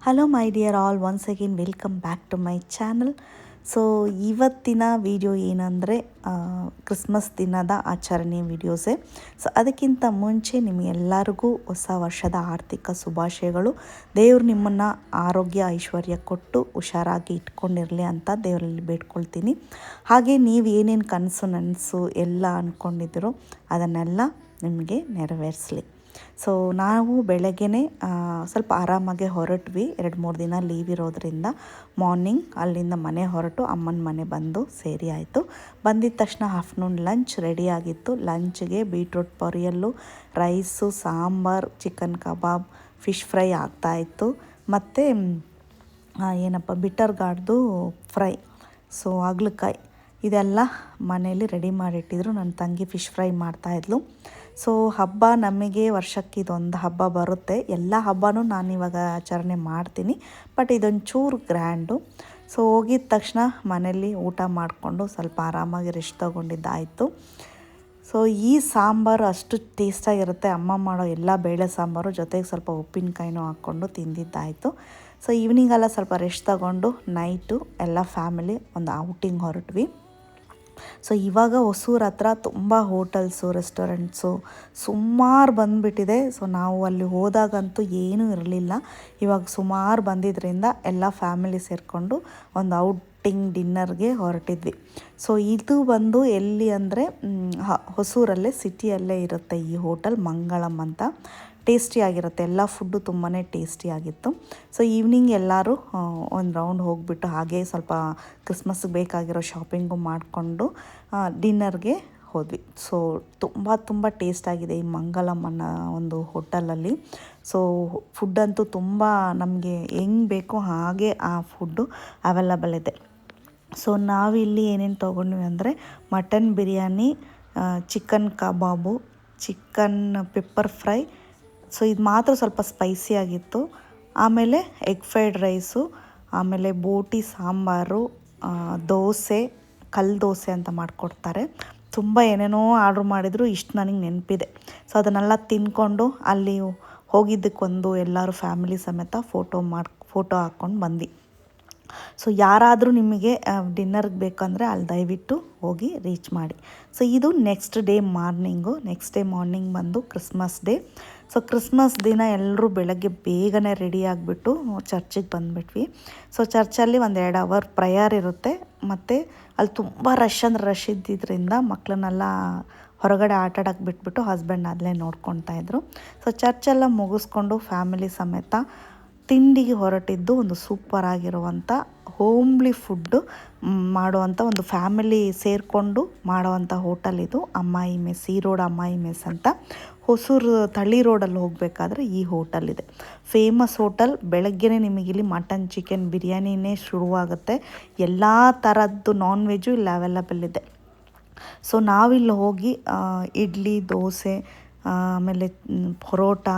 Hello my dear all, once again welcome back to my channel. So ಇವತ್ತಿನ video ಏನಂದರೆ Christmas ದಿನದ ಆಚರಣೆ ವಿಡಿಯೋಸೇ. So ಅದಕ್ಕಿಂತ ಮುಂಚೆ ನಿಮಗೆಲ್ಲರಿಗೂ ಹೊಸ ವರ್ಷದ ಆರ್ಥಿಕ ಶುಭಾಶಯಗಳು. ದೇವ್ರು ನಿಮ್ಮನ್ನು ಆರೋಗ್ಯ ಐಶ್ವರ್ಯ ಕೊಟ್ಟು ಹುಷಾರಾಗಿ ಇಟ್ಕೊಂಡಿರಲಿ ಅಂತ ದೇವರಲ್ಲಿ ಬೇಡ್ಕೊಳ್ತೀನಿ. ಹಾಗೆ ನೀವು ಏನೇನು ಕನಸು ನನಸು ಎಲ್ಲ ಅಂದ್ಕೊಂಡಿದ್ದೀರೋ ಅದನ್ನೆಲ್ಲ ನಿಮಗೆ ನೆರವೇರಿಸಲಿ. ಸೊ ನಾವು ಬೆಳಗ್ಗೆನೇ ಸ್ವಲ್ಪ ಆರಾಮಾಗೆ ಹೊರಟ್ವಿ. 2-3 ದಿನ ಲೀವ್ ಇರೋದ್ರಿಂದ ಮಾರ್ನಿಂಗ್ ಅಲ್ಲಿಂದ ಮನೆ ಹೊರಟು ಅಮ್ಮನ ಮನೆ ಬಂದು ಸೇರಿ ಆಯಿತು. ಬಂದಿದ್ದ ತಕ್ಷಣ ಆಫ್ಟರ್ನೂನ್ ಲಂಚ್ ರೆಡಿ ಆಗಿತ್ತು. ಲಂಚ್ಗೆ ಬೀಟ್ರೂಟ್ ಪೊರಿಯಲ್ಲು, ರೈಸು, ಸಾಂಬಾರು, ಚಿಕನ್ ಕಬಾಬ್, ಫಿಶ್ ಫ್ರೈ ಆಗ್ತಾಯಿತ್ತು. ಮತ್ತು ಬಿಟರ್ ಗಾರ್ಡ್ದು ಫ್ರೈ, ಸೊ ಹಾಗಲಕಾಯಿ ಇದೆಲ್ಲ ಮನೇಲಿ ರೆಡಿ ಮಾಡಿಟ್ಟಿದ್ರು. ನನ್ನ ತಂಗಿ ಫಿಶ್ ಫ್ರೈ ಮಾಡ್ತಾಯಿದ್ಲು. ಸೊ ಹಬ್ಬ ನಮಗೆ ವರ್ಷಕ್ಕೆ ಇದೊಂದು ಹಬ್ಬ ಬರುತ್ತೆ. ಎಲ್ಲ ಹಬ್ಬನೂ ನಾನಿವಾಗ ಆಚರಣೆ ಮಾಡ್ತೀನಿ, ಬಟ್ ಇದೊಂಚೂರು ಗ್ರ್ಯಾಂಡು. ಸೊ ಹೋಗಿದ ತಕ್ಷಣ ಮನೇಲಿ ಊಟ ಮಾಡಿಕೊಂಡು ಸ್ವಲ್ಪ ಆರಾಮಾಗಿ ರೆಸ್ಟ್ ತೊಗೊಂಡಿದ್ದಾಯಿತು. ಸೊ ಈ ಸಾಂಬಾರು ಅಷ್ಟು ಟೇಸ್ಟಾಗಿರುತ್ತೆ. ಅಮ್ಮ ಮಾಡೋ ಎಲ್ಲ ಬೇಳೆ ಸಾಂಬಾರು ಜೊತೆಗೆ ಸ್ವಲ್ಪ ಉಪ್ಪಿನಕಾಯಿನೂ ಹಾಕ್ಕೊಂಡು ತಿಂದಿದ್ದಾಯಿತು. ಸೊ ಈವ್ನಿಂಗೆಲ್ಲ ಸ್ವಲ್ಪ ರೆಸ್ಟ್ ತಗೊಂಡು ನೈಟು ಎಲ್ಲ ಫ್ಯಾಮಿಲಿ ಒಂದು ಔಟಿಂಗ್ ಹೊರಟ್ವಿ. ಸೊ ಇವಾಗ ಹೊಸೂರು ಹತ್ರ ತುಂಬ ಹೋಟೆಲ್ಸು, ರೆಸ್ಟೋರೆಂಟ್ಸು ಸುಮಾರು ಬಂದುಬಿಟ್ಟಿದೆ. ಸೊ ನಾವು ಅಲ್ಲಿ ಹೋದಾಗಂತೂ ಏನೂ ಇರಲಿಲ್ಲ. ಇವಾಗ ಸುಮಾರು ಬಂದಿದ್ದರಿಂದ ಎಲ್ಲ ಫ್ಯಾಮಿಲಿ ಸೇರಿಕೊಂಡು ಒಂದು ಔಟಿಂಗ್ ಡಿನ್ನರ್ಗೆ ಹೊರಟಿದ್ವಿ. ಸೊ ಇದು ಬಂದು ಎಲ್ಲಿ ಅಂದರೆ ಹೊಸೂರಲ್ಲೇ ಸಿಟಿಯಲ್ಲೇ ಇರುತ್ತೆ ಈ ಹೋಟೆಲ್, ಮಂಗಳಂ ಅಂತ. ಟೇಸ್ಟಿಯಾಗಿರುತ್ತೆ, ಎಲ್ಲ ಫುಡ್ಡು ತುಂಬಾ ಟೇಸ್ಟಿಯಾಗಿತ್ತು. ಸೊ ಈವ್ನಿಂಗ್ ಎಲ್ಲರೂ ಒಂದು ರೌಂಡ್ ಹೋಗಿಬಿಟ್ಟು ಹಾಗೆ ಸ್ವಲ್ಪ ಕ್ರಿಸ್ಮಸ್ಗೆ ಬೇಕಾಗಿರೋ ಶಾಪಿಂಗು ಮಾಡಿಕೊಂಡು ಡಿನ್ನರ್ಗೆ ಹೋದ್ವಿ. ಸೊ ತುಂಬ ಟೇಸ್ಟಾಗಿದೆ ಈ ಮಂಗಲಂ ಅನ್ನೋ ಒಂದು ಹೋಟೆಲಲ್ಲಿ. ಸೊ ಫುಡ್ಡಂತೂ ತುಂಬ ನಮಗೆ ಹೆಂಗೆ ಬೇಕೋ ಹಾಗೆ ಆ ಫುಡ್ಡು ಅವೈಲಬಲ್ ಇದೆ. ಸೊ ನಾವಿಲ್ಲಿ ಏನೇನು ತೊಗೊಂಡ್ವಿ ಅಂದರೆ ಮಟನ್ ಬಿರಿಯಾನಿ, ಚಿಕನ್ ಕಬಾಬು, ಚಿಕನ್ ಪೆಪ್ಪರ್ ಫ್ರೈ. ಸೊ ಇದು ಮಾತ್ರ ಸ್ವಲ್ಪ ಸ್ಪೈಸಿಯಾಗಿತ್ತು. ಆಮೇಲೆ ಎಗ್ ಫ್ರೈಡ್ ರೈಸು, ಆಮೇಲೆ ಬೋಟಿ ಸಾಂಬಾರು, ದೋಸೆ, ಕಲ್ಲು ದೋಸೆ ಅಂತ ಮಾಡಿಕೊಡ್ತಾರೆ. ತುಂಬ ಏನೇನೋ ಆರ್ಡ್ರ್ ಮಾಡಿದ್ರು, ಇಷ್ಟು ನನಗೆ ನೆನಪಿದೆ. ಸೊ ಅದನ್ನೆಲ್ಲ ತಿಂದ್ಕೊಂಡು ಅಲ್ಲಿ ಹೋಗಿದ್ದಕ್ಕೊಂದು ಎಲ್ಲರೂ ಫ್ಯಾಮಿಲಿ ಸಮೇತ ಫೋಟೋ ಹಾಕ್ಕೊಂಡು ಬಂದ್ವಿ. ಸೊ ಯಾರಾದರೂ ನಿಮಗೆ ಡಿನ್ನರ್ಗೆ ಬೇಕಂದರೆ ಅಲ್ಲಿ ದಯವಿಟ್ಟು ಹೋಗಿ ರೀಚ್ ಮಾಡಿ. ಸೊ ಇದು ನೆಕ್ಸ್ಟ್ ಡೇ ಮಾರ್ನಿಂಗ್ ಬಂದು ಕ್ರಿಸ್ಮಸ್ ಡೇ. ಸೊ ಕ್ರಿಸ್ಮಸ್ ದಿನ ಎಲ್ಲರೂ ಬೆಳಗ್ಗೆ ಬೇಗನೆ ರೆಡಿ ಆಗಿಬಿಟ್ಟು ಚರ್ಚಿಗೆ ಬಂದುಬಿಟ್ವಿ. ಸೊ ಚರ್ಚಲ್ಲಿ 1-2 ಅವರ್ ಪ್ರೇಯರ್ ಇರುತ್ತೆ. ಮತ್ತು ಅಲ್ಲಿ ತುಂಬ ರಶ್ ಇದ್ದಿದ್ದರಿಂದ ಮಕ್ಕಳನ್ನೆಲ್ಲ ಹೊರಗಡೆ ಆಟಾಡೋಕ್ಕೆ ಬಿಟ್ಬಿಟ್ಟು ಹಸ್ಬೆಂಡ್ ಅಲ್ಲೇ ನೋಡ್ಕೊತಾಯಿದ್ರು. ಸೊ ಚರ್ಚೆಲ್ಲ ಮುಗಿಸ್ಕೊಂಡು ಫ್ಯಾಮಿಲಿ ಸಮೇತ ತಿಂಡಿಗೆ ಹೊರಟಿದ್ದು ಒಂದು ಸೂಪರಾಗಿರುವಂಥ ಹೋಮ್ಲಿ ಫುಡ್ಡು ಮಾಡುವಂಥ ಒಂದು ಫ್ಯಾಮಿಲಿ ಸೇರಿಕೊಂಡು ಮಾಡುವಂಥ ಹೋಟೆಲ್ ಇದು. ಅಮ್ಮಾಯಿ ಮೆಸ್, ಈ ರೋಡ್ ಅಮ್ಮಾಯಿ ಮೆಸ್ ಅಂತ. ಹೊಸೂರು ತಳಿ ರೋಡಲ್ಲಿ ಹೋಗಬೇಕಾದ್ರೆ ಈ ಹೋಟೆಲ್ ಇದೆ, ಫೇಮಸ್ ಹೋಟೆಲ್. ಬೆಳಗ್ಗೆನೇ ನಿಮಗಿಲ್ಲಿ ಮಟನ್ ಚಿಕನ್ ಬಿರಿಯಾನಿನೇ ಶುರುವಾಗುತ್ತೆ. ಎಲ್ಲ ಥರದ್ದು ನಾನ್ ವೆಜ್ಜು ಇಲ್ಲಿ ಅವೈಲಬಲ್ ಇದೆ. ಸೊ ನಾವಿಲ್ಲಿ ಹೋಗಿ ಇಡ್ಲಿ, ದೋಸೆ, ಆಮೇಲೆ ಪರೋಟ,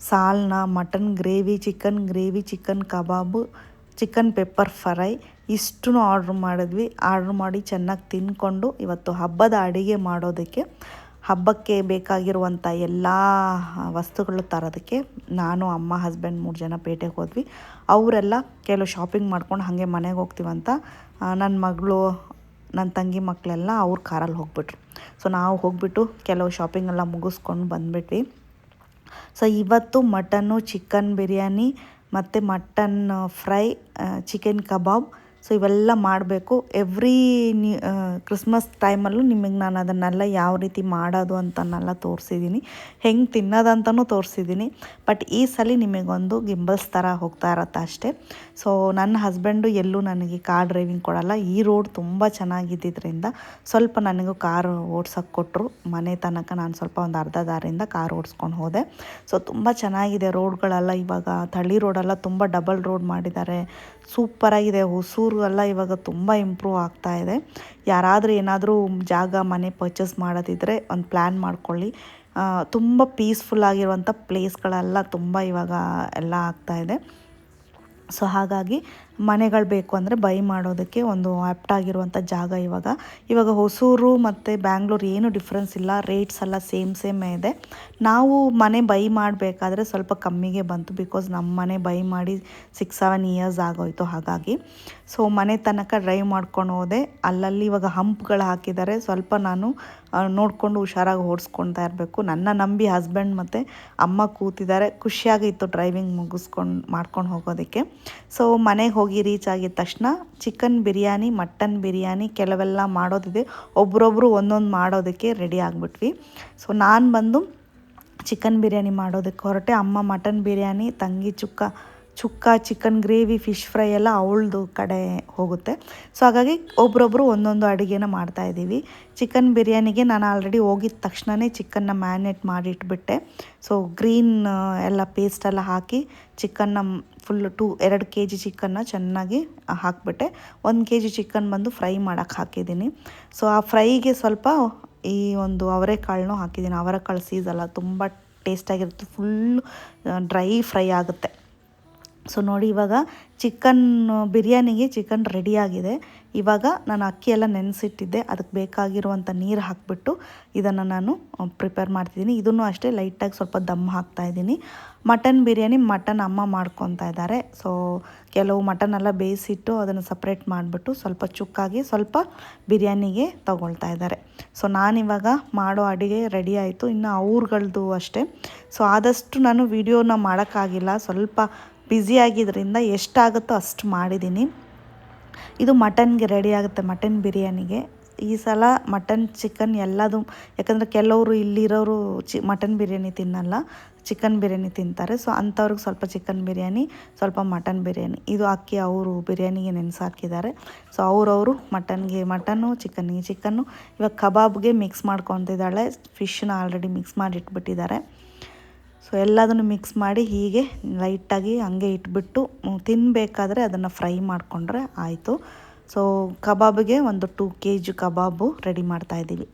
ಸಾಲ್ನ, ಮಟನ್ ಗ್ರೇವಿ, ಚಿಕನ್ ಕಬಾಬು, ಚಿಕನ್ ಪೆಪ್ಪರ್ ಫ್ರೈ ಇಷ್ಟೂ ಆರ್ಡ್ರ್ ಮಾಡಿ ಚೆನ್ನಾಗಿ ತಿಂದ್ಕೊಂಡು ಇವತ್ತು ಹಬ್ಬದ ಅಡುಗೆ ಮಾಡೋದಕ್ಕೆ, ಹಬ್ಬಕ್ಕೆ ಬೇಕಾಗಿರುವಂಥ ಎಲ್ಲ ವಸ್ತುಗಳು ತರೋದಕ್ಕೆ ನಾನು, ಅಮ್ಮ, ಹಸ್ಬೆಂಡ್ 3 ಜನ ಪೇಟೆಗೆ ಹೋದ್ವಿ. ಅವರೆಲ್ಲ ಕೆಲವು ಶಾಪಿಂಗ್ ಮಾಡ್ಕೊಂಡು ಹಾಗೆ ಮನೆಗೆ ಹೋಗ್ತೀವಂತ ನನ್ನ ಮಗಳು, ನನ್ನ ತಂಗಿ ಮಕ್ಕಳೆಲ್ಲ ಅವ್ರ ಕಾರಲ್ಲಿ ಹೋಗ್ಬಿಟ್ರು. ಸೊ ನಾವು ಹೋಗ್ಬಿಟ್ಟು ಕೆಲವು ಶಾಪಿಂಗೆಲ್ಲ ಮುಗಿಸ್ಕೊಂಡು ಬಂದುಬಿಟ್ವಿ. ಸೊ ಇವತ್ತು ಮಟನ್ನು, ಚಿಕನ್ ಬಿರಿಯಾನಿ ಮತ್ತು ಮಟನ್ ಫ್ರೈ, ಚಿಕನ್ ಕಬಾಬ್, ಸೊ ಇವೆಲ್ಲ ಮಾಡಬೇಕು. ಕ್ರಿಸ್ಮಸ್ ಟೈಮಲ್ಲೂ ನಿಮಗೆ ನಾನು ಅದನ್ನೆಲ್ಲ ಯಾವ ರೀತಿ ಮಾಡೋದು ಅಂತನೆಲ್ಲ ತೋರಿಸಿದ್ದೀನಿ, ಹೆಂಗೆ ತಿನ್ನೋದಂತನೂ ತೋರಿಸಿದ್ದೀನಿ. ಬಟ್ ಈ ಸಲ ನಿಮಗೊಂದು ಗಿಂಬಲ್ಸ್ ಥರ ಹೋಗ್ತಾ ಇರತ್ತೆ ಅಷ್ಟೇ. ಸೊ ನನ್ನ ಹಸ್ಬೆಂಡು ಎಲ್ಲೂ ನನಗೆ ಕಾರ್ ಡ್ರೈವಿಂಗ್ ಕೊಡಲ್ಲ. ಈ ರೋಡ್ ತುಂಬ ಚೆನ್ನಾಗಿದ್ದರಿಂದ ಸ್ವಲ್ಪ ನನಗೂ ಕಾರು ಓಡ್ಸೋಕ್ಕೆ ಕೊಟ್ಟರು. ಮನೆ ತನಕ ನಾನು ಸ್ವಲ್ಪ ಒಂದು ಅರ್ಧ ದಾರಿಯಿಂದ ಕಾರ್ ಓಡಿಸ್ಕೊಂಡು ಹೋದೆ. ಸೊ ತುಂಬ ಚೆನ್ನಾಗಿದೆ ರೋಡ್ಗಳೆಲ್ಲ. ಇವಾಗ ತಳಿ ರೋಡೆಲ್ಲ ತುಂಬ ಡಬಲ್ ರೋಡ್ ಮಾಡಿದ್ದಾರೆ, ಸೂಪರಾಗಿದೆ. ಹೊಸೂರು ಎಲ್ಲ ಇವಾಗ ತುಂಬ ಇಂಪ್ರೂವ್ ಆಗ್ತಾ ಇದೆ. ಯಾರಾದರೂ ಏನಾದರೂ ಜಾಗ ಮನೆ ಪರ್ಚೇಸ್ ಮಾಡೋದಿದ್ದರೆ ಒಂದು ಪ್ಲ್ಯಾನ್ ಮಾಡ್ಕೊಳ್ಳಿ. ತುಂಬ ಪೀಸ್ಫುಲ್ ಆಗಿರುವಂಥ ಪ್ಲೇಸ್ಗಳೆಲ್ಲ ತುಂಬ ಇವಾಗ ಎಲ್ಲ ಆಗ್ತಾಯಿದೆ. ಸೊ ಹಾಗಾಗಿ ಮನೆಗಳು ಬೇಕು ಅಂದರೆ ಬೈ ಮಾಡೋದಕ್ಕೆ ಒಂದು ಆ್ಯಪ್ಟಾಗಿರುವಂಥ ಜಾಗ ಇವಾಗ ಹೊಸೂರು ಮತ್ತು ಬ್ಯಾಂಗ್ಳೂರು ಏನು ಡಿಫ್ರೆನ್ಸ್ ಇಲ್ಲ, ರೇಟ್ಸ್ ಎಲ್ಲ ಸೇಮೇ ಇದೆ. ನಾವು ಮನೆ ಬೈ ಮಾಡಬೇಕಾದ್ರೆ ಸ್ವಲ್ಪ ಕಮ್ಮಿಗೆ ಬಂತು, ಬಿಕಾಸ್ ನಮ್ಮ ಮನೆ ಬೈ ಮಾಡಿ 6-7 ಇಯರ್ಸ್ ಆಗೋಯ್ತು. ಹಾಗಾಗಿ ಸೊ ಮನೆ ತನಕ ಡ್ರೈವ್ ಮಾಡ್ಕೊಂಡು ಹೋದೆ. ಅಲ್ಲಲ್ಲಿ ಇವಾಗ ಹಂಪ್ಗಳು ಹಾಕಿದ್ದಾರೆ, ಸ್ವಲ್ಪ ನಾನು ನೋಡಿಕೊಂಡು ಹುಷಾರಾಗಿ ಓಡಿಸ್ಕೊಳ್ತಾ ಇರಬೇಕು. ನನ್ನ ನಂಬಿ ಹಸ್ಬೆಂಡ್ ಮತ್ತು ಅಮ್ಮ ಕೂತಿದ್ದಾರೆ. ಖುಷಿಯಾಗಿತ್ತು ಡ್ರೈವಿಂಗ್ ಮಾಡ್ಕೊಂಡು ಹೋಗೋದಕ್ಕೆ. ಸೊ ಮನೆಗೆ ಹೋಗಿ ರೀಚ್ ಆಗಿದ ತಕ್ಷಣ ಚಿಕನ್ ಬಿರಿಯಾನಿ, ಮಟನ್ ಬಿರಿಯಾನಿ ಕೆಲವೆಲ್ಲ ಮಾಡೋದಿದೆ, ಒಬ್ರೊಬ್ರು ಒಂದೊಂದು ಮಾಡೋದಕ್ಕೆ ರೆಡಿ ಆಗಿಬಿಟ್ವಿ. ಸೊ ನಾನು ಬಂದು ಚಿಕನ್ ಬಿರಿಯಾನಿ ಮಾಡೋದಕ್ಕೆ ಹೊರಟೆ. ಅಮ್ಮ ಮಟನ್ ಬಿರಿಯಾನಿ, ತಂಗಿ ಚುಕ್ಕ ಚಿಕನ್ ಗ್ರೇವಿ, ಫಿಶ್ ಫ್ರೈ ಎಲ್ಲ ಅವಳದು ಕಡೆ ಹೋಗುತ್ತೆ. ಸೊ ಹಾಗಾಗಿ ಒಬ್ರೊಬ್ಬರು ಒಂದೊಂದು ಅಡುಗೆನ ಮಾಡ್ತಾಯಿದ್ದೀವಿ. ಚಿಕನ್ ಬಿರಿಯಾನಿಗೆ ನಾನು ಆಲ್ರೆಡಿ ಹೋಗಿದ ತಕ್ಷಣವೇ ಚಿಕನ್ನ ಮ್ಯಾರಿನೇಟ್ ಮಾಡಿ ಇಟ್ಬಿಟ್ಟೆ. ಸೊ ಗ್ರೀನ್ ಎಲ್ಲ ಪೇಸ್ಟೆಲ್ಲ ಹಾಕಿ ಚಿಕನ್ನ ಫುಲ್ಲು 2 kg ಚಿಕನ್ನ ಚೆನ್ನಾಗಿ ಹಾಕಿಬಿಟ್ಟೆ. 1 kg ಚಿಕನ್ ಬಂದು ಫ್ರೈ ಮಾಡೋಕ್ಕೆ ಹಾಕಿದ್ದೀನಿ. ಸೊ ಆ ಫ್ರೈಗೆ ಸ್ವಲ್ಪ ಈ ಒಂದು ಅವರೆಕಾಳನ್ನೂ ಹಾಕಿದ್ದೀನಿ. ಅವರೆಕಾಳು ಸೀಸಲ್ಲ, ತುಂಬ ಟೇಸ್ಟಾಗಿರುತ್ತೆ, ಫುಲ್ಲು ಡ್ರೈ ಫ್ರೈ ಆಗುತ್ತೆ. ಸೊ ನೋಡಿ, ಇವಾಗ ಚಿಕನ್ ಬಿರಿಯಾನಿಗೆ ಚಿಕನ್ ರೆಡಿಯಾಗಿದೆ. ಇವಾಗ ನಾನು ಅಕ್ಕಿ ಎಲ್ಲ ನೆನೆಸಿಟ್ಟಿದ್ದೆ, ಅದಕ್ಕೆ ಬೇಕಾಗಿರುವಂಥ ನೀರು ಹಾಕಿಬಿಟ್ಟು ಇದನ್ನು ನಾನು ಪ್ರಿಪೇರ್ ಮಾಡ್ತಿದ್ದೀನಿ. ಇದನ್ನು ಅಷ್ಟೇ ಲೈಟಾಗಿ ಸ್ವಲ್ಪ ದಮ್ ಹಾಕ್ತಾಯಿದ್ದೀನಿ. ಮಟನ್ ಬಿರಿಯಾನಿ ಅಮ್ಮ ಮಾಡ್ಕೊತಾ ಇದ್ದಾರೆ. ಸೊ ಕೆಲವು ಮಟನೆಲ್ಲ ಬೇಯಿಸಿಟ್ಟು ಅದನ್ನು ಸಪ್ರೇಟ್ ಮಾಡಿಬಿಟ್ಟು ಸ್ವಲ್ಪ ಚುಕ್ಕಾಗಿ ಸ್ವಲ್ಪ ಬಿರಿಯಾನಿಗೆ ತಗೊಳ್ತಾ ಇದ್ದಾರೆ. ಸೊ ನಾನಿವಾಗ ಮಾಡೋ ಅಡುಗೆ ರೆಡಿ ಆಯಿತು, ಇನ್ನು ಅವ್ರಗಳದ್ದು ಅಷ್ಟೇ. ಸೊ ಆದಷ್ಟು ನಾನು ವಿಡಿಯೋನ ಮಾಡೋಕ್ಕಾಗಿಲ್ಲ, ಸ್ವಲ್ಪ ಬ್ಯುಸಿಯಾಗಿದ್ದರಿಂದ ಎಷ್ಟಾಗುತ್ತೋ ಅಷ್ಟು ಮಾಡಿದ್ದೀನಿ. ಇದು ಮಟನ್ಗೆ ರೆಡಿ ಆಗುತ್ತೆ, ಮಟನ್ ಬಿರಿಯಾನಿಗೆ. ಈ ಸಲ ಮಟನ್ ಚಿಕನ್ ಎಲ್ಲದು, ಯಾಕಂದರೆ ಕೆಲವರು ಇಲ್ಲಿರೋರು ಮಟನ್ ಬಿರಿಯಾನಿ ತಿನ್ನಲ್ಲ, ಚಿಕನ್ ಬಿರಿಯಾನಿ ತಿಂತಾರೆ. ಸೊ ಅಂಥವ್ರಿಗೆ ಸ್ವಲ್ಪ ಚಿಕನ್ ಬಿರಿಯಾನಿ, ಸ್ವಲ್ಪ ಮಟನ್ ಬಿರಿಯಾನಿ. ಇದು ಅಕ್ಕಿ ಅವರು ಬಿರಿಯಾನಿಗೆ ನೆನೆಸಾಕಿದ್ದಾರೆ. ಸೊ ಅವರು ಮಟನ್ಗೆ ಮಟನ್ನು, ಚಿಕನ್ಗೆ ಚಿಕನ್ನು. ಇವಾಗ ಕಬಾಬ್ಗೆ ಮಿಕ್ಸ್ ಮಾಡ್ಕೊತಿದ್ದಾಳೆ. ಫಿಶ್ನ ಆಲ್ರೆಡಿ ಮಿಕ್ಸ್ ಮಾಡಿ ಇಟ್ಬಿಟ್ಟಿದ್ದಾರೆ. ಸೊ ಎಲ್ಲದನ್ನು ಮಿಕ್ಸ್ ಮಾಡಿ ಹೀಗೆ ಲೈಟಾಗಿ ಹಂಗೆ ಇಟ್ಬಿಟ್ಟು ತಿನ್ನಬೇಕಾದ್ರೆ ಅದನ್ನು ಫ್ರೈ ಮಾಡಿಕೊಂಡ್ರೆ ಆಯಿತು. ಸೊ ಕಬಾಬಿಗೆ ಒಂದು 2 kg ಕಬಾಬು ರೆಡಿ ಮಾಡ್ತಾಯಿದ್ದೀವಿ.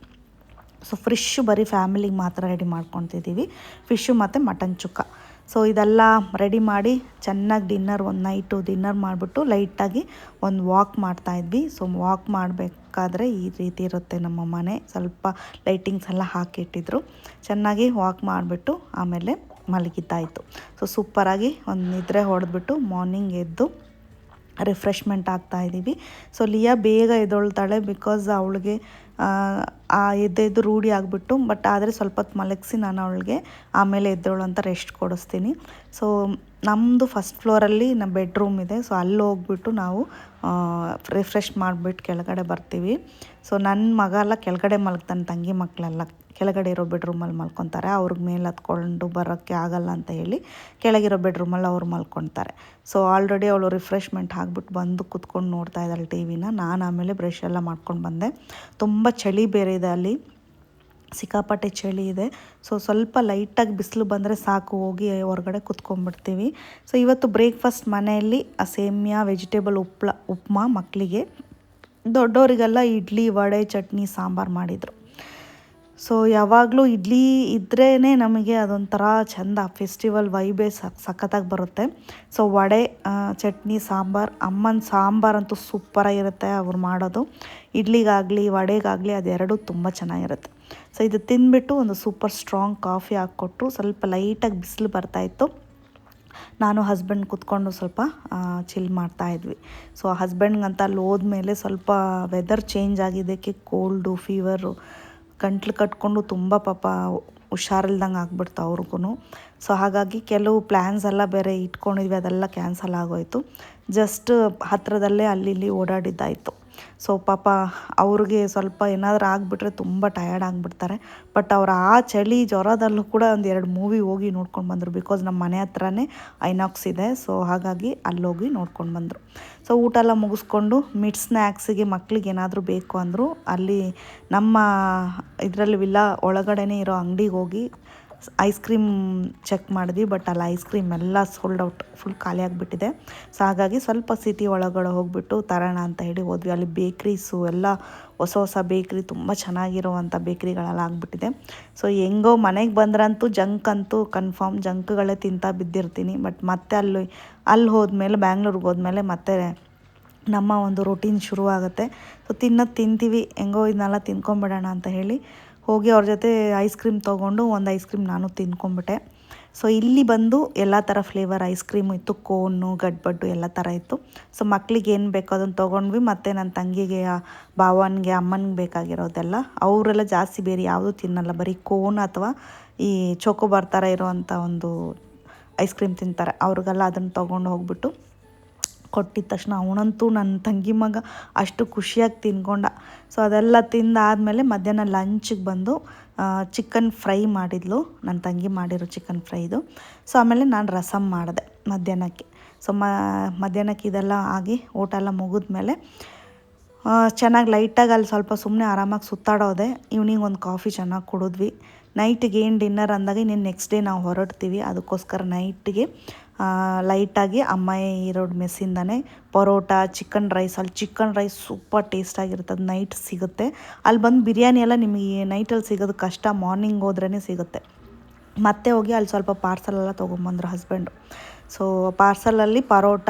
ಸೊ ಬರೀ ಫ್ಯಾಮಿಲಿಗೆ ಮಾತ್ರ ರೆಡಿ ಮಾಡ್ಕೊತಿದ್ದೀವಿ, ಫಿಶ್ಶು ಮತ್ತು ಮಟನ್ ಚುಕ್ಕ. ಸೊ ಇದೆಲ್ಲ ರೆಡಿ ಮಾಡಿ ಚೆನ್ನಾಗಿ ಒಂದು ನೈಟು ಡಿನ್ನರ್ ಮಾಡಿಬಿಟ್ಟು ಲೈಟಾಗಿ ಒಂದು ವಾಕ್ ಮಾಡ್ತಾಯಿದ್ವಿ. ಸೊ ವಾಕ್ ಮಾಡಬೇಕಾದ್ರೆ ಈ ರೀತಿ ಇರುತ್ತೆ ನಮ್ಮ ಮನೆ, ಸ್ವಲ್ಪ ಲೈಟಿಂಗ್ಸ್ ಎಲ್ಲ ಹಾಕಿಟ್ಟಿದ್ರು. ಚೆನ್ನಾಗಿ ವಾಕ್ ಮಾಡಿಬಿಟ್ಟು ಆಮೇಲೆ ಮಲಗಿದ್ದಾಯಿತು. ಸೊ ಸೂಪರಾಗಿ ಒಂದು ನಿದ್ರೆ ಹೊಡೆದ್ಬಿಟ್ಟು ಮಾರ್ನಿಂಗ್ ಎದ್ದು ರಿಫ್ರೆಶ್ಮೆಂಟ್ ಆಗ್ತಾಯಿದ್ದೀವಿ. ಸೊ ಲಿಯಾ ಬೇಗ ಎದ್ದೊಳ್ತಾಳೆ, ಬಿಕಾಸ್ ಅವಳಿಗೆ ಎದ್ದು ರೂಢಿ ಆಗಿಬಿಟ್ಟು. ಬಟ್ ಆದರೆ ಸ್ವಲ್ಪ ಹೊತ್ತು ಮಲಗಿಸಿ ನಾನು ಅವಳಿಗೆ ಆಮೇಲೆ ಎದ್ದೋಳು ಅಂತ ರೆಸ್ಟ್ ಕೊಡಿಸ್ತೀನಿ. ಸೊ ನಮ್ಮದು ಫಸ್ಟ್ ಫ್ಲೋರಲ್ಲಿ ನಮ್ಮ ಬೆಡ್ರೂಮ್ ಇದೆ. ಸೊ ಅಲ್ಲಿ ಹೋಗ್ಬಿಟ್ಟು ನಾವು ರಿಫ್ರೆಶ್ ಮಾಡಿಬಿಟ್ಟು ಕೆಳಗಡೆ ಬರ್ತೀವಿ. ಸೊ ನನ್ನ ಮಗ ಎಲ್ಲ ಕೆಳಗಡೆ ಮಲಗ್ತಾನೆ, ತಂಗಿ ಮಕ್ಕಳೆಲ್ಲ ಕೆಳಗಡೆ ಇರೋ ಬೆಡ್ರೂಮಲ್ಲಿ ಮಲ್ಕೊತಾರೆ. ಅವ್ರಿಗೆ ಮೇಲೆ ಹತ್ಕೊಂಡು ಬರೋಕ್ಕೆ ಆಗಲ್ಲ ಅಂತ ಹೇಳಿ ಕೆಳಗಿರೋ ಬೆಡ್ರೂಮಲ್ಲಿ ಅವ್ರು ಮಲ್ಕೊತಾರೆ. ಸೊ ಆಲ್ರೆಡಿ ಅವಳು ರಿಫ್ರೆಶ್ಮೆಂಟ್ ಆಗಿಬಿಟ್ಟು ಬಂದು ಕುತ್ಕೊಂಡು ನೋಡ್ತಾ ಇದ್ದಾಳೆ ಟಿವಿನ. ನಾನು ಆಮೇಲೆ ಬ್ರಷ್ ಎಲ್ಲ ಮಾಡ್ಕೊಂಡು ಬಂದೆ. ತುಂಬ ಚಳಿ ಬೇರೆ ಇದೆ ಅಲ್ಲಿ, ಸಿಕ್ಕಾಪಟ್ಟೆ ಚಳಿ ಇದೆ. ಸೊ ಸ್ವಲ್ಪ ಲೈಟಾಗಿ ಬಿಸಿಲು ಬಂದರೆ ಸಾಕು, ಹೋಗಿ ಹೊರಗಡೆ ಕುತ್ಕೊಂಡ್ಬಿಡ್ತೀವಿ. ಸೊ ಇವತ್ತು ಬ್ರೇಕ್ಫಾಸ್ಟ್ ಮನೆಯಲ್ಲಿ ಸೇಮಿಯಾ ವೆಜಿಟೇಬಲ್ ಉಪ್ಮಾ ಮಕ್ಕಳಿಗೆ, ದೊಡ್ಡವರಿಗೆಲ್ಲ ಇಡ್ಲಿ, ವಡೆ, ಚಟ್ನಿ, ಸಾಂಬಾರು ಮಾಡಿದರು. ಸೊ ಯಾವಾಗಲೂ ಇಡ್ಲಿ ಇದ್ರೇ ನಮಗೆ ಅದೊಂಥರ ಚೆಂದ, ಫೆಸ್ಟಿವಲ್ ವೈಬೇ ಸಖತ್ತಾಗಿ ಬರುತ್ತೆ. ಸೊ ವಡೆ, ಚಟ್ನಿ, ಸಾಂಬಾರು, ಅಮ್ಮನ ಸಾಂಬಾರಂತೂ ಸೂಪರಾಗಿರುತ್ತೆ ಅವ್ರು ಮಾಡೋದು. ಇಡ್ಲಿಗಾಗಲಿ ವಡೆಗಾಗಲಿ ಅದೆರಡೂ ತುಂಬ ಚೆನ್ನಾಗಿರುತ್ತೆ. ಸೊ ಇದು ತಿಂದ್ಬಿಟ್ಟು ಒಂದು ಸೂಪರ್ ಸ್ಟ್ರಾಂಗ್ ಕಾಫಿ ಹಾಕ್ಕೊಟ್ರು. ಸ್ವಲ್ಪ ಲೈಟಾಗಿ ಬಿಸಿಲು ಬರ್ತಾಯಿತ್ತು. ನಾನು ಹಸ್ಬೆಂಡ್ ಕೂತ್ಕೊಂಡು ಸ್ವಲ್ಪ ಚಿಲ್ ಮಾಡ್ತಾಯಿದ್ವಿ. ಸೊ ಹಸ್ಬೆಂಡ್ಗಂತ ಅಲ್ಲಿ ಹೋದ್ಮೇಲೆ ಸ್ವಲ್ಪ ವೆದರ್ ಚೇಂಜ್ ಆಗಿದ್ದಕ್ಕೆ ಕೋಲ್ಡು, ಫೀವರು, ಗಂಟ್ಲು ಕಟ್ಕೊಂಡು ತುಂಬ ಪಾಪ ಹುಷಾರಿಲ್ದಂಗೆ ಆಗ್ಬಿಡ್ತು ಅವ್ರಿಗೂ. ಸೊ ಹಾಗಾಗಿ ಕೆಲವು ಪ್ಲ್ಯಾನ್ಸ್ ಎಲ್ಲ ಬೇರೆ ಇಟ್ಕೊಂಡಿದ್ವಿ, ಅದೆಲ್ಲ ಕ್ಯಾನ್ಸಲ್ ಆಗೋಯಿತು. ಜಸ್ಟ್ ಹತ್ತಿರದಲ್ಲೇ ಅಲ್ಲಿ ಇಲ್ಲಿ ಓಡಾಡಿದ್ದಾಯಿತು. ಸೊ ಪಾಪ ಅವ್ರಿಗೆ ಸ್ವಲ್ಪ ಏನಾದರೂ ಆಗಿಬಿಟ್ರೆ ತುಂಬ ಟಯರ್ಡ್ ಆಗಿಬಿಡ್ತಾರೆ. ಬಟ್ ಅವ್ರು ಆ ಚಳಿ ಜ್ವರದಲ್ಲೂ ಕೂಡ ಒಂದು 2 ಮೂವಿ ಹೋಗಿ ನೋಡ್ಕೊಂಡು ಬಂದರು. ಬಿಕಾಸ್ ನಮ್ಮ ಮನೆ ಹತ್ರನೇ ಐನಾಕ್ಸ್ ಇದೆ. ಸೊ ಹಾಗಾಗಿ ಅಲ್ಲೋಗಿ ನೋಡ್ಕೊಂಡು ಬಂದರು. ಸೊ ಊಟ ಎಲ್ಲ ಮುಗಿಸ್ಕೊಂಡು ಮಿಡ್ ಸ್ನ್ಯಾಕ್ಸಿಗೆ ಮಕ್ಳಿಗೆ ಏನಾದರೂ ಬೇಕು ಅಂದರು. ಅಲ್ಲಿ ನಮ್ಮ ಇದರಲ್ಲಿ ವಿಲ್ಲಾ ಒಳಗಡೆನೇ ಇರೋ ಅಂಗಡಿಗೆ ಹೋಗಿ ಐಸ್ ಕ್ರೀಮ್ ಚೆಕ್ ಮಾಡಿದ್ವಿ, ಬಟ್ ಅಲ್ಲಿ ಐಸ್ ಕ್ರೀಮ್ ಎಲ್ಲ ಸೋಲ್ಡ್ ಔಟ್, ಫುಲ್ ಖಾಲಿ ಆಗಿಬಿಟ್ಟಿದೆ. ಸೊ ಹಾಗಾಗಿ ಸ್ವಲ್ಪ ಸಿಟಿ ಒಳಗಡೆ ಹೋಗ್ಬಿಟ್ಟು ತರೋಣ ಅಂತ ಹೇಳಿ ಹೋದ್ವಿ. ಅಲ್ಲಿ ಬೇಕ್ರೀಸು ಎಲ್ಲ ಹೊಸ ಹೊಸ ಬೇಕ್ರಿ, ತುಂಬ ಚೆನ್ನಾಗಿರುವಂಥ ಬೇಕ್ರಿಗಳೆಲ್ಲ ಆಗಿಬಿಟ್ಟಿದೆ. ಸೊ ಹೆಂಗೋ ಮನೆಗೆ ಬಂದ್ರಂತೂ ಜಂಕ್ ಅಂತೂ ಕನ್ಫರ್ಮ್, ಜಂಕ್ಗಳೇ ತಿಂತಾ ಬಿದ್ದಿರ್ತೀನಿ. ಬಟ್ ಮತ್ತೆ ಅಲ್ಲಿ ಹೋದ್ಮೇಲೆ, ಬ್ಯಾಂಗ್ಳೂರಿಗೆ ಹೋದ್ಮೇಲೆ ಮತ್ತೆ ನಮ್ಮ ಒಂದು ರೊಟೀನ್ ಶುರುವಾಗುತ್ತೆ. ಸೊ ತಿಂತೀವಿ, ಹೆಂಗೋ ಇದನ್ನೆಲ್ಲ ತಿನ್ಕೊಂಬಿಡೋಣ ಅಂತ ಹೇಳಿ ಹೋಗಿ ಅವ್ರ ಜೊತೆ ಐಸ್ ಕ್ರೀಮ್ ತೊಗೊಂಡು ಒಂದು ಐಸ್ ಕ್ರೀಮ್ ನಾನು ತಿನ್ಕೊಂಬಿಟ್ಟೆ. ಸೊ ಇಲ್ಲಿ ಬಂದು ಎಲ್ಲ ಥರ ಫ್ಲೇವರ್ ಐಸ್ ಕ್ರೀಮು ಇತ್ತು, ಕೋನು, ಗಡ್ಬಡ್ಡು ಎಲ್ಲ ಥರ ಇತ್ತು. ಸೊ ಮಕ್ಳಿಗೆ ಏನು ಬೇಕೋ ಅದನ್ನು ತೊಗೊಂಡ್ವಿ. ಮತ್ತು ನನ್ನ ತಂಗಿಗೆ, ಭಾವನಿಗೆ, ಅಮ್ಮನಿಗೆ ಬೇಕಾಗಿರೋದೆಲ್ಲ. ಅವರೆಲ್ಲ ಜಾಸ್ತಿ ಬೇರೆ ಯಾವುದೂ ತಿನ್ನಲ್ಲ, ಬರೀ ಕೋನ್ ಅಥವಾ ಈ ಚೋಕೋಬಾರ್ ಥರ ಇರೋವಂಥ ಒಂದು ಐಸ್ ಕ್ರೀಮ್ ತಿಂತಾರೆ. ಅವ್ರಿಗೆಲ್ಲ ಅದನ್ನು ತೊಗೊಂಡು ಹೋಗ್ಬಿಟ್ಟು ಕೊಟ್ಟಿದ್ದ ತಕ್ಷಣ ಅವನಂತೂ, ನನ್ನ ತಂಗಿ ಮಗ ಅಷ್ಟು ಖುಷಿಯಾಗಿ ತಿನ್ಕೊಂಡ. ಸೊ ಅದೆಲ್ಲ ತಿಂದಾದಮೇಲೆ ಮಧ್ಯಾಹ್ನ ಲಂಚಿಗೆ ಬಂದು ಚಿಕನ್ ಫ್ರೈ ಮಾಡಿದ್ಲು, ನನ್ನ ತಂಗಿ ಮಾಡಿರೋ ಚಿಕನ್ ಫ್ರೈದು. ಸೊ ಆಮೇಲೆ ನಾನು ರಸಮ್ ಮಾಡಿದೆ ಮಧ್ಯಾಹ್ನಕ್ಕೆ. ಸೊ ಮಧ್ಯಾಹ್ನಕ್ಕೆ ಇದೆಲ್ಲ ಆಗಿ ಊಟ ಎಲ್ಲ ಮುಗಿದ್ಮೇಲೆ ಚೆನ್ನಾಗಿ ಲೈಟಾಗಿ ಅಲ್ಲಿ ಸ್ವಲ್ಪ ಸುಮ್ಮನೆ ಆರಾಮಾಗಿ ಸುತ್ತಾಡೋದೆ. ಈವ್ನಿಂಗ್ ಒಂದು ಕಾಫಿ ಚೆನ್ನಾಗಿ ಕುಡಿದ್ವಿ. ನೈಟಿಗೆ ಏನು ಡಿನ್ನರ್ ಅಂದಾಗ ಇನ್ನೇನು ನೆಕ್ಸ್ಟ್ ಡೇ ನಾವು ಹೊರಡ್ತೀವಿ. ಅದಕ್ಕೋಸ್ಕರ ನೈಟಿಗೆ ಲೈಟಾಗಿ ಅಮ್ಮ ಇರೋಡು ಮೆಸ್ಸಿಂದನೇ ಪರೋಟ, ಚಿಕನ್ ರೈಸ್. ಅಲ್ಲಿ ಚಿಕನ್ ರೈಸ್ ಸೂಪರ್ ಟೇಸ್ಟಾಗಿರುತ್ತೆ, ಅದು ನೈಟ್ ಸಿಗುತ್ತೆ. ಅಲ್ಲಿ ಬಂದು ಬಿರಿಯಾನಿ ಎಲ್ಲ ನಿಮಗೆ ನೈಟಲ್ಲಿ ಸಿಗೋದು ಕಷ್ಟ, ಮಾರ್ನಿಂಗ್ ಹೋದ್ರೇ ಸಿಗುತ್ತೆ. ಮತ್ತೆ ಹೋಗಿ ಅಲ್ಲಿ ಸ್ವಲ್ಪ ಪಾರ್ಸಲೆಲ್ಲ ತೊಗೊಂಬಂದ್ರು ಹಸ್ಬೆಂಡು. ಸೊ ಪಾರ್ಸಲಲ್ಲಿ ಪರೋಟ,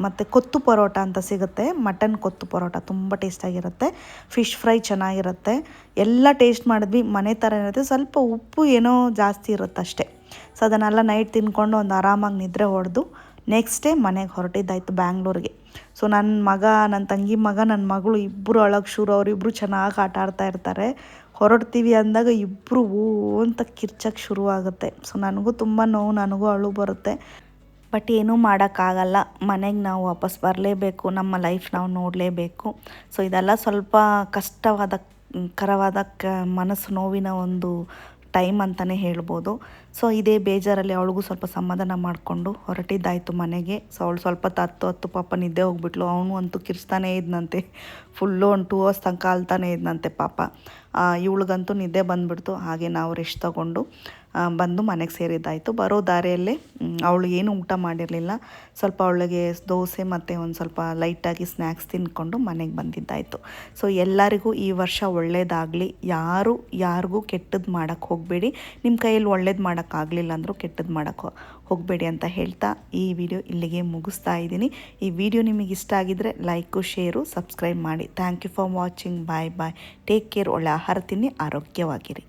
ಮತ್ತು ಕೊತ್ತು ಪರೋಟ ಅಂತ ಸಿಗುತ್ತೆ, ಮಟನ್ ಕೊತ್ತು ಪರೋಟ ತುಂಬ ಟೇಸ್ಟಾಗಿರುತ್ತೆ. ಫಿಶ್ ಫ್ರೈ ಚೆನ್ನಾಗಿರುತ್ತೆ. ಎಲ್ಲ ಟೇಸ್ಟ್ ಮಾಡಿದ್ವಿ, ಮನೆ ಥರ ಇರುತ್ತೆ. ಸ್ವಲ್ಪ ಉಪ್ಪು ಏನೋ ಜಾಸ್ತಿ ಇರುತ್ತೆ ಅಷ್ಟೇ. ಸೊ ಅದನ್ನೆಲ್ಲ ನೈಟ್ ತಿನ್ಕೊಂಡು ಒಂದು ಆರಾಮಾಗಿ ನಿದ್ರೆ ಹೊಡೆದು ನೆಕ್ಸ್ಟ್ ಡೇ ಮನೆಗೆ ಹೊರಟಿದ್ದಾಯಿತು ಬ್ಯಾಂಗ್ಳೂರಿಗೆ. ಸೊ ನನ್ನ ತಂಗಿ ಮಗ, ನನ್ನ ಮಗಳು ಇಬ್ಬರು ಅಳಗೆ ಶುರು. ಅವರಿಬ್ಬರು ಚೆನ್ನಾಗಿ ಆಟ ಆಡ್ತಾ ಇರ್ತಾರೆ. ಹೊರಡ್ತೀವಿ ಅಂದಾಗ ಇಬ್ಬರು ಅಂತ ಕಿರ್ಚಕ್ಕೆ ಶುರುವಾಗುತ್ತೆ. ಸೊ ನನಗೂ ತುಂಬ ನೋವು, ನನಗೂ ಅಳು ಬರುತ್ತೆ. ಬಟ್ ಏನೂ ಮಾಡೋಕ್ಕಾಗಲ್ಲ, ಮನೆಗೆ ನಾವು ವಾಪಸ್ ಬರಲೇಬೇಕು, ನಮ್ಮ ಲೈಫ್ ನಾವು ನೋಡಲೇಬೇಕು. ಸೊ ಇದೆಲ್ಲ ಸ್ವಲ್ಪ ಕರವಾದ ಮನಸ್ಸು ನೋವಿನ ಒಂದು ಟೈಮ್ ಅಂತಲೇ ಹೇಳ್ಬೋದು. ಸೊ ಇದೇ ಬೇಜಾರಲ್ಲಿ ಅವಳಿಗೂ ಸ್ವಲ್ಪ ಸಮಾಧಾನ ಮಾಡಿಕೊಂಡು ಹೊರಟಿದ್ದಾಯಿತು ಮನೆಗೆ. ಸೊ ಅವಳು ಸ್ವಲ್ಪ ಹತ್ತು ಪಾಪ ನಿದ್ದೆ ಹೋಗ್ಬಿಟ್ಲು. ಅವನು ಅಂತೂ ಕಿರ್ಸ್ತಾನೇ ಇದ್ನಂತೆ, ಫುಲ್ಲು ಒಂದು 2 hours ತನಕ ಅಳ್ತಾನೇ ಇದ್ನಂತೆ ಪಾಪ. ಇವಳಿಗಂತೂ ನಿದ್ದೆ ಬಂದುಬಿಡ್ತು. ಹಾಗೆ ನಾವು ರೆಸ್ಟ್ ತೊಗೊಂಡು ಬಂದು ಮನೆಗೆ ಸೇರಿದ್ದಾಯಿತು. ಬರೋ ದಾರಿಯಲ್ಲೇ ಅವಳು ಏನೂ ಊಟ ಮಾಡಿರಲಿಲ್ಲ, ಸ್ವಲ್ಪ ಅವಳಿಗೆ ದೋಸೆ ಮತ್ತು ಒಂದು ಸ್ವಲ್ಪ ಲೈಟಾಗಿ ಸ್ನ್ಯಾಕ್ಸ್ ತಿಂದ್ಕೊಂಡು ಮನೆಗೆ ಬಂದಿದ್ದಾಯಿತು. ಸೊ ಎಲ್ಲರಿಗೂ ಈ ವರ್ಷ ಒಳ್ಳೇದಾಗಲಿ. ಯಾರಿಗೂ ಕೆಟ್ಟದ್ದು ಮಾಡೋಕ್ಕೆ ಹೋಗಬೇಡಿ. ನಿಮ್ಮ ಕೈಯಲ್ಲಿ ಒಳ್ಳೇದು ಮಾಡೋಕ್ಕಾಗಲಿಲ್ಲ ಅಂದರೂ ಕೆಟ್ಟದ್ದು ಮಾಡೋಕ್ಕೆ ಹೋಗಬೇಡಿ ಅಂತ ಹೇಳ್ತಾ ಈ ವಿಡಿಯೋ ಇಲ್ಲಿಗೆ ಮುಗಿಸ್ತಾ ಇದ್ದೀನಿ. ಈ ವಿಡಿಯೋ ನಿಮಗೆ ಇಷ್ಟ ಆಗಿದ್ದರೆ ಲೈಕು, ಶೇರು, ಸಬ್ಸ್ಕ್ರೈಬ್ ಮಾಡಿ. Thank you for watching. Bye. Take care. ಒಳ್ಳೆ ಆಹಾರ ತಿನ್ನಿ, ಆರೋಗ್ಯವಾಗಿರಿ.